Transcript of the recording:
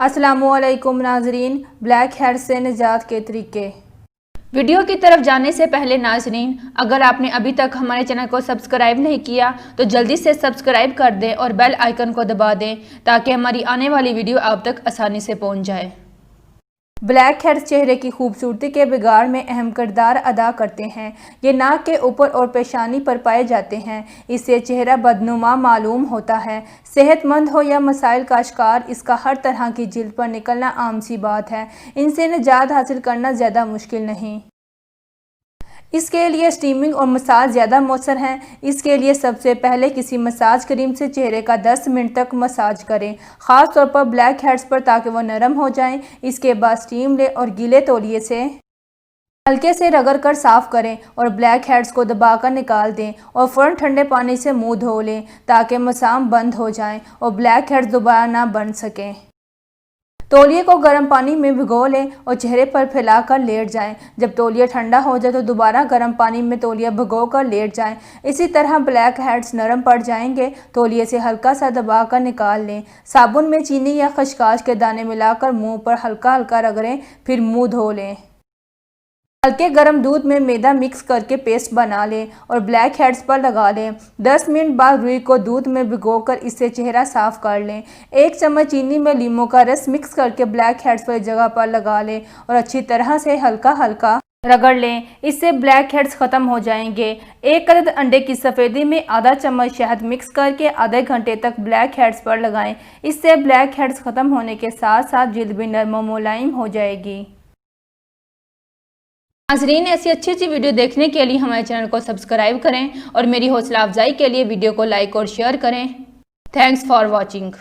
अस्सलामुअलैकुम नाजरीन, black head से निजात के तरीके। वीडियो की तरफ जाने से पहले नाजरीन, अगर आपने अभी तक हमारे चैनल को सब्सक्राइब नहीं किया तो जल्दी से सब्सक्राइब कर दें और बेल आइकन को दबा दें ताकि हमारी आने वाली वीडियो आप तक आसानी से पहुंच जाए। ब्लैक हेड्स चेहरे की खूबसूरती के बिगाड़ में अहम किरदार अदा करते हैं। ये नाक के ऊपर और पेशानी पर पाए जाते हैं। इससे चेहरा बदनुमा मालूम होता है। सेहतमंद हो या मसाइल का शिकार, इसका हर तरह की जिल्द पर निकलना आम सी बात है। इनसे निजात हासिल करना ज़्यादा मुश्किल नहीं। इसके लिए स्टीमिंग और मसाज ज़्यादा मौसर हैं। इसके लिए सबसे पहले किसी मसाज क्रीम से चेहरे का 10 मिनट तक मसाज करें, ख़ास तौर पर ब्लैक हेड्स पर, ताकि वह नरम हो जाएं। इसके बाद स्टीम लें और गीले तौलिए से हल्के से रगड़ कर साफ़ करें और ब्लैक हेड्स को दबाकर निकाल दें और फ़ौरन ठंडे पानी से मुंह धो लें ताकि मसाम बंद हो जाएं और ब्लैक हेड्स दोबारा ना बन सकें। तौलिए को गर्म पानी में भिगो लें और चेहरे पर फैलाकर लेट जाएं। जब तौलिया ठंडा हो जाए तो दोबारा गर्म पानी में तौलिया भिगोकर लेट जाएं। इसी तरह ब्लैक हेड्स नरम पड़ जाएंगे। तौलिए से हल्का सा दबाकर निकाल लें। साबुन में चीनी या खसखस के दाने मिलाकर मुंह पर हल्का हल्का रगड़ें, फिर मुंह धो लें। हल्के गर्म दूध में मैदा मिक्स करके पेस्ट बना लें और ब्लैक हेड्स पर लगा लें। 10 मिनट बाद रुई को दूध में भिगोकर इससे चेहरा साफ कर लें। 1 चम्मच चीनी में लीमू का रस मिक्स करके ब्लैक हेड्स पर जगह पर लगा लें और अच्छी तरह से हल्का हल्का रगड़ लें। इससे ब्लैक हेड्स ख़त्म हो जाएंगे। 1 अदद अंडे की सफ़ेदी में आधा चम्मच शहद मिक्स करके आधे घंटे तक ब्लैक हेड्स पर लगाएं। इससे ब्लैक हेड्स ख़त्म होने के साथ साथ जिल्द भी नरम और मुलायम हो जाएगी। नाज़रीन, ऐसी अच्छी वीडियो देखने के लिए हमारे चैनल को सब्सक्राइब करें और मेरी हौसला अफजाई के लिए वीडियो को लाइक और शेयर करें। Thanks for watching.